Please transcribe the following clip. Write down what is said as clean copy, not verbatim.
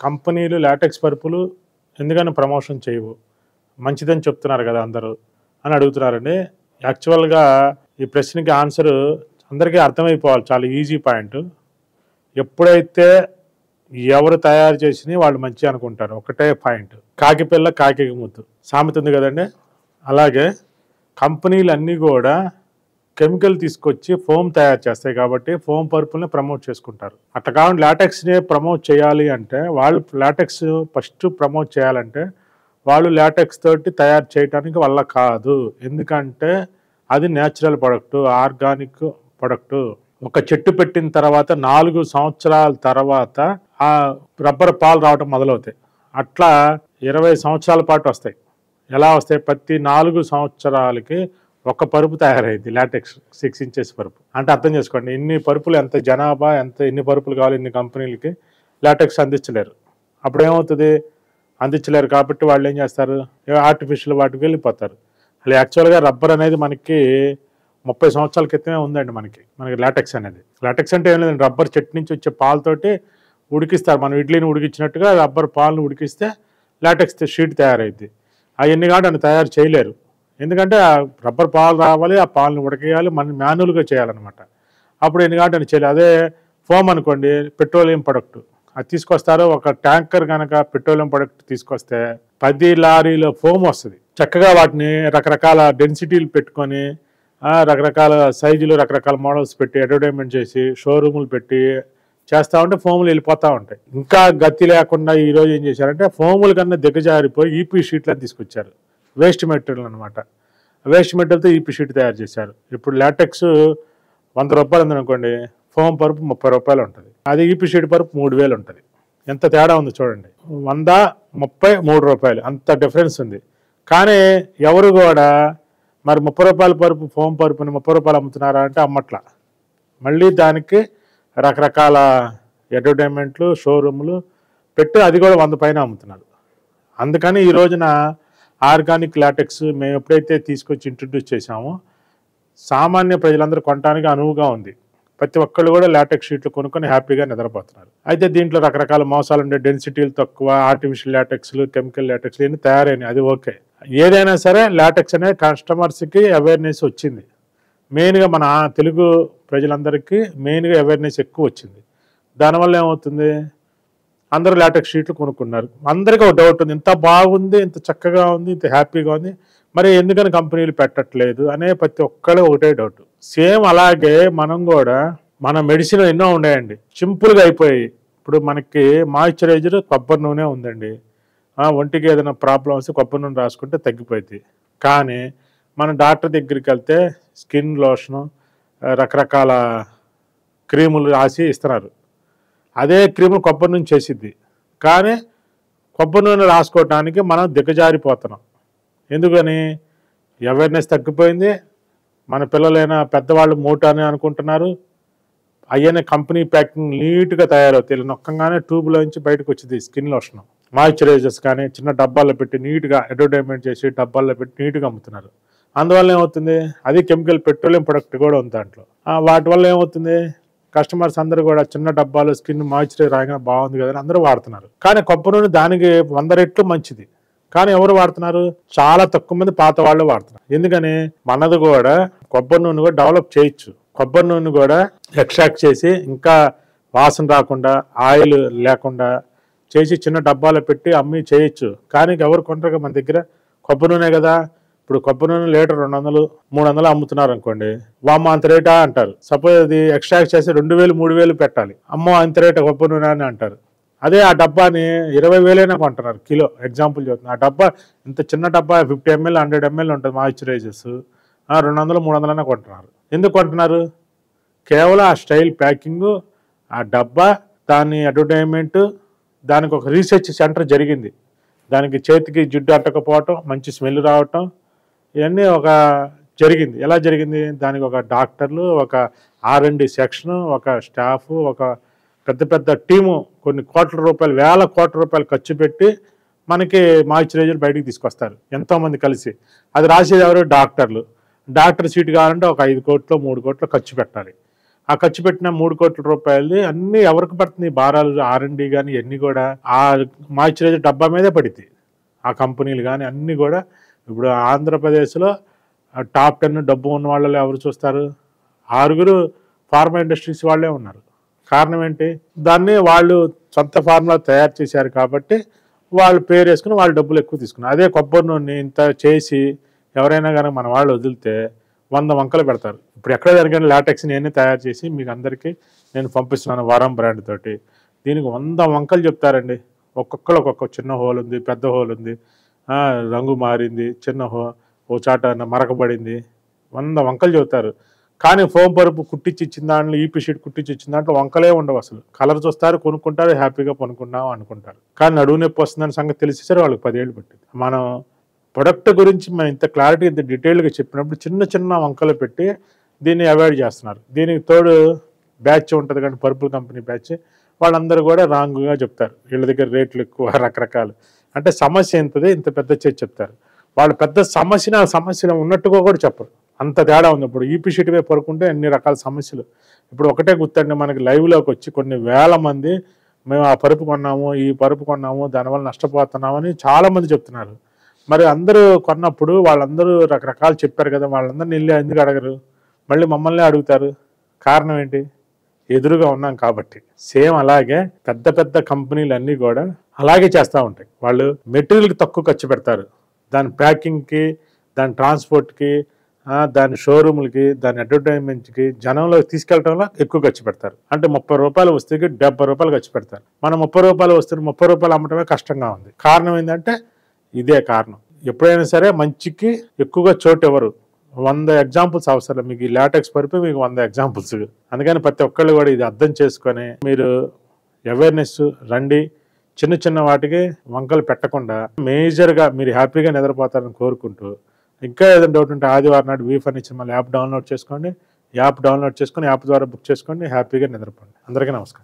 కంపెనీలు లాటెక్స్ పరుపులు ఎందుకని ప్రమోషన్ చేయవు, మంచిదని చెప్తున్నారు కదా అందరూ అని అడుగుతున్నారండి. యాక్చువల్గా ఈ ప్రశ్నకి ఆన్సరు అందరికీ అర్థమైపోవాలి, చాలా ఈజీ పాయింట్. ఎప్పుడైతే ఎవరు తయారు చేసినా వాళ్ళు మంచి అనుకుంటారు, ఒకటే పాయింట్. కాకి పిల్ల కాకి ముద్దు సామెత ఉంది కదండి. అలాగే కంపెనీలు అన్నీ కూడా కెమికల్ తీసుకొచ్చి ఫోమ్ తయారు చేస్తాయి కాబట్టి ఫోమ్ పరుపుల్ని ప్రమోట్ చేసుకుంటారు. అట్లా కాకుండా లాటెక్స్ని ప్రమోట్ చేయాలి అంటే వాళ్ళు లాటెక్స్ ఫస్ట్ ప్రమోట్ చేయాలంటే వాళ్ళు లాటెక్స్ తోటి తయారు చేయడానికి వల్ల కాదు. ఎందుకంటే అది న్యాచురల్ ప్రొడక్టు, ఆర్గానిక్ ప్రొడక్టు. ఒక చెట్టు పెట్టిన తర్వాత 4 సంవత్సరాల తర్వాత ఆ రబ్బర్ పాలు రావడం మొదలవుతాయి. అట్లా 20 సంవత్సరాల పాటు వస్తాయి. ఎలా వస్తాయి? ప్రతి 4 సంవత్సరాలకి ఒక పరుపు తయారైంది, లాటెక్స్ 6 ఇంచెస్ పరుపు. అంటే అర్థం చేసుకోండి, ఇన్ని పరుపులు, ఎంత జనాభా, ఎన్ని పరుపులు కావాలి ఇన్ని కంపెనీలకి లాటెక్స్ అందించలేరు. అప్పుడు ఏమవుతుంది? అందించలేరు కాబట్టి వాళ్ళు ఏం చేస్తారు? ఆర్టిఫిషియల్ వాటికి వెళ్ళిపోతారు. అసలు యాక్చువల్గా రబ్బర్ అనేది మనకి 30 సంవత్సరాల క్రితమే ఉందండి. మనకి లాటెక్స్ అనేది. లాటెక్స్ అంటే ఏం లేదండి, రబ్బర్ చెట్టు నుంచి వచ్చే పాలతోటి ఉడికిస్తారు. మనం ఇడ్లీని ఉడికించినట్టుగా రబ్బర్ పాలను ఉడికిస్తే లాటెక్స్ షీట్ తయారైద్ది. అవన్నీ కాబట్టి అని తయారు చేయలేరు. ఎందుకంటే ఆ రబ్బర్ పాలు రావాలి, ఆ పాలను ఉడకేయాలి, మనం మాన్యువల్గా చేయాలన్నమాట. అప్పుడు ఎన్ని కాబట్టి అని చేయలేదు. అదే ఫోమ్ అనుకోండి, పెట్రోలియం ప్రొడక్ట్, అది తీసుకొస్తారు. ఒక ట్యాంకర్ కనుక పెట్రోలియం ప్రొడక్ట్ తీసుకొస్తే 10 లారీల ఫోమ్ వస్తుంది. చక్కగా వాటిని రకరకాల డెన్సిటీలు పెట్టుకొని, రకరకాల సైజులు, రకరకాల మోడల్స్ పెట్టి అడ్వర్టైజ్మెంట్ చేసి షోరూములు పెట్టి చేస్తూ ఉంటే ఫోములు వెళ్ళిపోతూ ఉంటాయి. ఇంకా గతి లేకుండా ఈరోజు ఏం చేశారంటే ఫోముల కన్నా దిగజారిపోయి ఈపీ షీట్లను తీసుకొచ్చారు. వేస్ట్ మెటీరియల్ అనమాట. వేస్ట్ మెటీరియల్తో ఈపీ షీట్ తయారు చేశారు. ఇప్పుడు లాటెక్స్ 100 రూపాయలు ఉందనుకోండి, ఫోమ్ పరుపు 30 రూపాయలు ఉంటుంది. అది ఈపీ షీట్ పరుపు 3000 ఉంటుంది. ఎంత తేడా ఉంది చూడండి. 100, 30, 3 రూపాయలు, అంత డిఫరెన్స్ ఉంది. కానీ ఎవరు కూడా మరి 30 రూపాయల పరుపు, ఫోమ్ పరుపుని 30 రూపాయలు అమ్ముతున్నారా అంటే అమ్మట్లా. మళ్ళీ దానికి రకరకాల అడ్వర్టైజ్మెంట్లు, షోరూములు పెట్టి అది కూడా 100 పైన అమ్ముతున్నారు. అందుకని ఈ రోజున ఆర్గానిక్ లాటెక్స్ మేము ఎప్పుడైతే తీసుకొచ్చి ఇంట్రడ్యూస్ చేసామో సామాన్య ప్రజలందరూ కొనడానికి అనువుగా ఉంది. ప్రతి ఒక్కళ్ళు కూడా లాటెక్స్ షీట్లు కొనుక్కొని హ్యాపీగా నిద్రపోతున్నారు. అయితే దీంట్లో రకరకాల మోసాలు ఉండే, డెన్సిటీలు తక్కువ, ఆర్టిఫిషియల్ లాటెక్స్లు, కెమికల్ లాటెక్స్లు ఇవన్నీ తయారైనాయి. అది ఓకే. ఏదైనా సరే లాటెక్స్ అనే కస్టమర్స్కి అవేర్నెస్ వచ్చింది. మెయిన్గా మన తెలుగు ప్రజలందరికీ మెయిన్గా అవేర్నెస్ ఎక్కువ వచ్చింది. దానివల్ల ఏమవుతుంది? అందరూ లాటెక్స్ షీట్లు కొనుక్కున్నారు. అందరికీ ఒక డౌట్ ఉంది, ఇంత బాగుంది, ఇంత చక్కగా ఉంది, ఇంత హ్యాపీగా ఉంది, మరి ఎందుకని కంపెనీలు పెట్టట్లేదు అనే ప్రతి ఒక్కళ్ళు ఒకటే డౌట్. సేమ్ అలాగే మనం కూడా మన మెడిసిన్ ఎన్నో ఉన్నాయండి, సింపుల్గా అయిపోయాయి. ఇప్పుడు మనకి మాయిశ్చరైజర్ కొబ్బరి నూనె ఉందండి. ఒంటికి ఏదైనా ప్రాబ్లం వస్తే కొబ్బరి నూనె రాసుకుంటే తగ్గిపోయింది. కానీ మనం డాక్టర్ దగ్గరికి వెళ్తే స్కిన్ లోషను, రకరకాల క్రీములు రాసి ఇస్తున్నారు. అదే క్రీములు కొబ్బరి నూనె చేసిద్ది. కానీ కొబ్బరి నూనె రాసుకోవడానికి మనం దిగజారిపోతున్నాం. ఎందుకని? అవేర్నెస్ తగ్గిపోయింది. మన పిల్లలైనా పెద్దవాళ్ళు మూట అని అనుకుంటున్నారు. అయ్యనే కంపెనీ ప్యాకింగ్ నీట్గా తయారవుతాయి. ఇలా నొక్కంగానే ట్యూబ్లోంచి బయటకు వచ్చింది స్కిన్ లోషన్. మాయిశ్చరైజర్స్ కానీ చిన్న డబ్బాల్లో పెట్టి నీట్గా అడ్వర్టైజ్మెంట్ చేసి డబ్బాల్లో పెట్టి నీట్గా అమ్ముతున్నారు. అందువల్ల ఏమవుతుంది? అది కెమికల్ పెట్రోలియం ప్రొడక్ట్ కూడా ఉంది దాంట్లో. వాటి వల్ల ఏమవుతుంది? కస్టమర్స్ అందరూ కూడా చిన్న డబ్బాలు స్కిన్ మాయిశ్చరైజర్ రాగానే బాగుంది కదా అని అందరూ వాడుతున్నారు. కానీ కొబ్బరి నూనె దానికి 100 రెట్లు మంచిది. కానీ ఎవరు వాడుతున్నారు? చాలా తక్కువ మంది పాత వాళ్ళు వాడుతున్నారు. ఎందుకని? మనది కూడా కొబ్బరి నూనె కూడా డెవలప్ చేయొచ్చు. కొబ్బరి నూనె కూడా ఎక్స్ట్రాక్ట్ చేసి ఇంకా వాసన రాకుండా, ఆయిల్ లేకుండా చేసి చిన్న డబ్బాలో పెట్టి అమ్మి చేయొచ్చు. కానీ ఎవరు కొంటారు? మన దగ్గర కొబ్బరి నూనె కదా. ఇప్పుడు కొబ్బరి నూనె లీటర్ 200, 300 అమ్ముతున్నారు అనుకోండి, వామ్మ అంత రేటా అంటారు. సపోజ్ అది ఎక్స్ట్రాక్ట్ చేసి 2000, 3000 పెట్టాలి. అమ్మో అంత రేట కొబ్బరి నూనె అని అంటారు. అదే ఆ డబ్బాని 20,000 కొంటున్నారు కిలో. ఎగ్జాంపుల్ చెప్తున్నా. ఆ డబ్బా ఇంత చిన్న డబ్బా 50 ml, 100 ml ఉంటుంది మాయిశ్చరైజర్స్. 200, 300 కొంటున్నారు. ఎందుకు కొంటున్నారు? కేవలం ఆ స్టైల్ ప్యాకింగు, ఆ డబ్బా, దాని అడ్వర్టైజ్మెంట్, దానికి ఒక రీసెర్చ్ సెంటర్ జరిగింది. దానికి చేతికి జిడ్డు అట్టకపోవటం, మంచి స్మెల్ రావటం, ఇవన్నీ ఒక జరిగింది. ఎలా జరిగింది? దానికి ఒక డాక్టర్లు, ఒక R&D సెక్షను, ఒక స్టాఫ్, ఒక పెద్ద పెద్ద టీము, కొన్ని కోట్ల రూపాయలు, వేల కోట్ల రూపాయలు ఖర్చు పెట్టి మనకి మాయిశ్చరైజర్ బయటికి తీసుకొస్తారు ఎంతోమంది కలిసి. అది రాసేది ఎవరు? డాక్టర్లు. డాక్టర్ సీట్ కావాలంటే ఒక 5 కోట్లు, 3 కోట్లు ఖర్చు పెట్టాలి. ఆ ఖర్చు పెట్టిన 3 కోట్ల రూపాయలది అన్నీ ఎవరికి పడుతుంది భారాలు R&D కానీ ఇవన్నీ కూడా ఆ మాయిశ్చరైజర్ డబ్బా మీదే పడిద్ది. ఆ కంపెనీలు కానీ అన్నీ కూడా ఇప్పుడు ఆంధ్రప్రదేశ్లో టాప్ 10 డబ్బు ఉన్న వాళ్ళలో ఎవరు చూస్తారు? 6 ఫార్మా ఇండస్ట్రీస్ వాళ్ళే ఉన్నారు. కారణం ఏంటి? దాన్ని వాళ్ళు సొంత ఫార్ములా తయారు చేశారు కాబట్టి వాళ్ళు పేరు వేసుకుని వాళ్ళు డబ్బులు ఎక్కువ తీసుకున్నారు. అదే కొబ్బరి నూనె ఇంత చేసి ఎవరైనా కానీ మన వాళ్ళు వదిలితే 100 వంకలు పెడతారు. ఇప్పుడు ఎక్కడ జరిగిన లాటెక్స్ నేనే తయారు చేసి మీకు అందరికీ నేను పంపిస్తున్నాను వరం బ్రాండ్ తోటి. దీనికి 100 వంకలు చెప్తారండి. ఒక్కొక్కరు ఒక్కొక్క చిన్న హోల్ ఉంది, పెద్ద హోల్ ఉంది, రంగు మారింది, చిన్న ఓ చాట మరకబడింది, 100 వంకలు చెబుతారు. కానీ ఫోమ్ పరుపు కుట్టించి ఇచ్చిన దాంట్లో ఈపీ షీట్ కుట్టించి ఇచ్చిన దాంట్లో వంకలే ఉండవు. అసలు కలర్ చూస్తారు, కొనుక్కుంటారు, హ్యాపీగా కొనుక్కున్నాం అనుకుంటారు. కానీ నడువు నొప్పి వస్తుందని సంగతి తెలిసేసరి వాళ్ళకి 10 ఏళ్ళు పట్టింది. మనం ప్రొడక్ట్ గురించి మనం ఇంత క్లారిటీ ఇంత డీటెయిల్గా చెప్పినప్పుడు చిన్న చిన్న వంకలు పెట్టి దీన్ని అవాయిడ్ చేస్తున్నారు. దీనికి తోడు బ్యాచ్ ఉంటుంది కానీ పర్పుల్ కంపెనీ బ్యాచ్ వాళ్ళందరూ కూడా రాంగ్గా చెప్తారు. వీళ్ళ దగ్గర రేట్లు ఎక్కువ, రకరకాలు. అంటే సమస్య ఎంతది ఇంత పెద్ద చేసి చెప్తారు. వాళ్ళు పెద్ద సమస్యని ఆ సమస్యలు ఉన్నట్టుగా కూడా చెప్పరు. అంత తేడా ఉంది. ఇప్పుడు ఈపీ షీట్ మీద పడుకుంటే అన్ని రకాల సమస్యలు. ఇప్పుడు ఒకటే గుర్తండి, మనకి లైవ్లోకి వచ్చి కొన్ని వేల మంది మేము ఆ పరుపు కొన్నాము, ఈ పరుపు కొన్నాము, దానివల్ల నష్టపోతున్నామని చాలామంది చెప్తున్నారు. మరి అందరూ కొన్నప్పుడు వాళ్ళందరూ రకరకాలు చెప్పారు కదా, వాళ్ళందరినీ వెళ్ళి ఎందుకు అడగరు? మళ్ళీ మమ్మల్ని అడుగుతారు. కారణం ఏంటి? ఎదురుగా ఉన్నాం కాబట్టి. సేమ్ అలాగే పెద్ద పెద్ద కంపెనీలు అన్నీ కూడా అలాగే చేస్తూ ఉంటాయి. వాళ్ళు మెటీరియల్కి తక్కువ ఖర్చు పెడతారు, దాని ప్యాకింగ్కి, దాని ట్రాన్స్పోర్ట్కి, దాని షోరూమ్లకి, దాని అడ్వర్టైజ్మెంట్కి, జనంలోకి తీసుకెళ్ళడంలో ఎక్కువ ఖర్చు పెడతారు. అంటే 30 రూపాయల వస్తువుకి 70 రూపాయలు ఖర్చు పెడతారు. మనం 30 రూపాయల వస్తువుని 30 రూపాయలు అమ్మటమే కష్టంగా ఉంది. కారణం ఏంటంటే ఇదే కారణం. ఎప్పుడైనా సరే మంచికి ఎక్కువగా చోటు ఎవరు? 100 ఎగ్జాంపుల్స్ అవసరం. మీకు ఈ లాటెక్స్ పరుపు మీకు 100 ఎగ్జాంపుల్స్. అందుకని ప్రతి ఒక్కళ్ళు కూడా ఇది అర్థం చేసుకొని మీరు అవేర్నెస్ రండి. చిన్న చిన్న వాటికి వంకలు పెట్టకుండా మేజర్గా మీరు హ్యాపీగా నిద్రపోతారని కోరుకుంటూ, ఇంకా ఏదైనా డౌట్ ఉంటే ఆదివారం నాడు వీ ఫర్నిచర్ మళ్ళీ యాప్ డౌన్లోడ్ చేసుకోండి. యాప్ డౌన్లోడ్ చేసుకొని యాప్ ద్వారా బుక్ చేసుకోండి. హ్యాపీగా నిద్రపోండి. అందరికీ నమస్కారం.